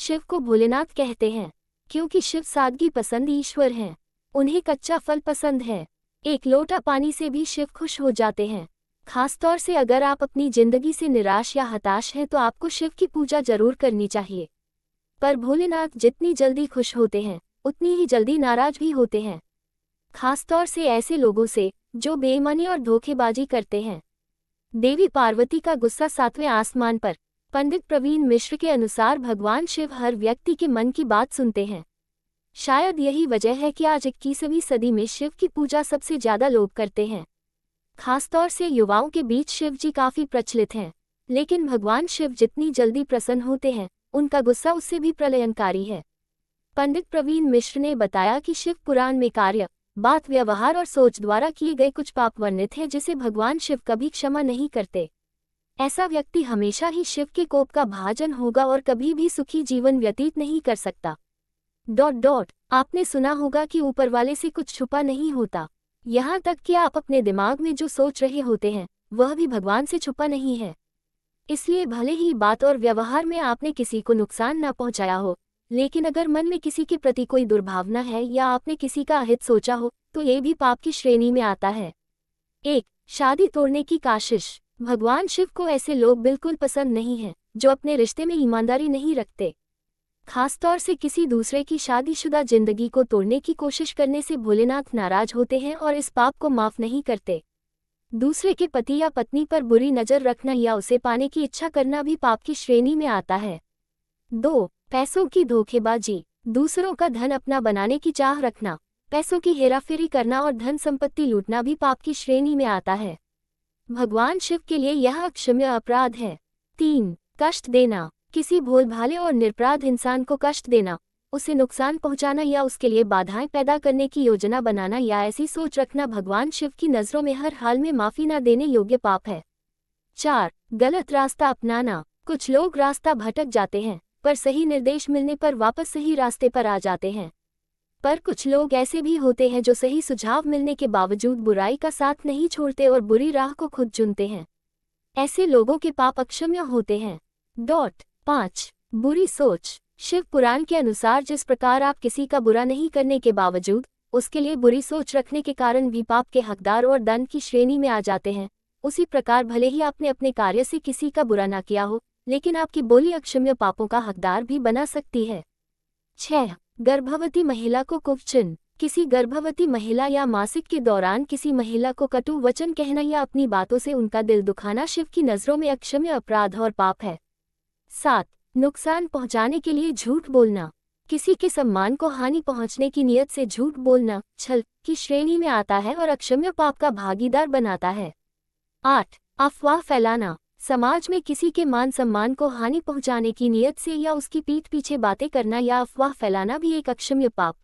शिव को भोलेनाथ कहते हैं क्योंकि शिव सादगी पसंद ईश्वर हैं। उन्हें कच्चा फल पसंद है। एक लोटा पानी से भी शिव खुश हो जाते हैं। खासतौर से अगर आप अपनी जिंदगी से निराश या हताश हैं तो आपको शिव की पूजा जरूर करनी चाहिए। पर भोलेनाथ जितनी जल्दी खुश होते हैं उतनी ही जल्दी नाराज भी होते हैं, खासतौर से ऐसे लोगों से जो बेईमानी और धोखेबाजी करते हैं। देवी पार्वती का गुस्सा 7वें आसमान पर। पंडित प्रवीण मिश्र के अनुसार भगवान शिव हर व्यक्ति के मन की बात सुनते हैं। शायद यही वजह है कि आज 21वीं सदी में शिव की पूजा सबसे ज्यादा लोग करते हैं। खासतौर से युवाओं के बीच शिव जी काफी प्रचलित हैं। लेकिन भगवान शिव जितनी जल्दी प्रसन्न होते हैं उनका गुस्सा उससे भी प्रलयंकारी है। पंडित प्रवीण मिश्र ने बताया कि शिव पुराण में कार्य, बात, व्यवहार और सोच द्वारा किए गए कुछ पाप वर्णित हैं जिसे भगवान शिव कभी क्षमा नहीं करते। ऐसा व्यक्ति हमेशा ही शिव के कोप का भाजन होगा और कभी भी सुखी जीवन व्यतीत नहीं कर सकता। आपने सुना होगा कि ऊपर वाले से कुछ छुपा नहीं होता। यहाँ तक कि आप अपने दिमाग में जो सोच रहे होते हैं वह भी भगवान से छुपा नहीं है। इसलिए भले ही बात और व्यवहार में आपने किसी को नुकसान न पहुंचाया हो, लेकिन अगर मन में किसी के प्रति कोई दुर्भावना है या आपने किसी का अहित सोचा हो तो ये भी पाप की श्रेणी में आता है। 1. शादी तोड़ने की काशिश। भगवान शिव को ऐसे लोग बिल्कुल पसंद नहीं हैं जो अपने रिश्ते में ईमानदारी नहीं रखते। खासतौर से किसी दूसरे की शादीशुदा जिंदगी को तोड़ने की कोशिश करने से भोलेनाथ नाराज होते हैं और इस पाप को माफ नहीं करते। दूसरे के पति या पत्नी पर बुरी नज़र रखना या उसे पाने की इच्छा करना भी पाप की श्रेणी में आता है। 2. पैसों की धोखेबाजी। दूसरों का धन अपना बनाने की चाह रखना, पैसों की हेराफेरी करना और धन संपत्ति लूटना भी पाप की श्रेणी में आता है। भगवान शिव के लिए यह अक्षम्य अपराध है। 3. कष्ट देना। किसी भोलभाले और निरपराध इंसान को कष्ट देना, उसे नुकसान पहुंचाना या उसके लिए बाधाएं पैदा करने की योजना बनाना या ऐसी सोच रखना भगवान शिव की नज़रों में हर हाल में माफ़ी न देने योग्य पाप है। 4. गलत रास्ता अपनाना। कुछ लोग रास्ता भटक जाते हैं पर सही निर्देश मिलने पर वापस सही रास्ते पर आ जाते हैं। पर कुछ लोग ऐसे भी होते हैं जो सही सुझाव मिलने के बावजूद बुराई का साथ नहीं छोड़ते और बुरी राह को खुद चुनते हैं। ऐसे लोगों के पाप अक्षम्य होते हैं। 5. बुरी सोच। शिव पुराण के अनुसार जिस प्रकार आप किसी का बुरा नहीं करने के बावजूद उसके लिए बुरी सोच रखने के कारण भी पाप के हकदार और दंड की श्रेणी में आ जाते हैं, उसी प्रकार भले ही आपने अपने कार्य से किसी का बुरा ना किया हो, लेकिन आपकी बोली अक्षम्य पापों का हकदार भी बना सकती है। 6. गर्भवती महिला को कुवचन। किसी गर्भवती महिला या मासिक के दौरान किसी महिला को कटु वचन कहना या अपनी बातों से उनका दिल दुखाना शिव की नज़रों में अक्षम्य अपराध और पाप है। 7. नुकसान पहुंचाने के लिए झूठ बोलना। किसी के सम्मान को हानि पहुंचने की नियत से झूठ बोलना छल की श्रेणी में आता है और अक्षम्य पाप का भागीदार बनाता है। 8. अफवाह फैलाना। समाज में किसी के मान सम्मान को हानि पहुंचाने की नियत से या उसकी पीठ पीछे बातें करना या अफवाह फैलाना भी एक अक्षम्य पाप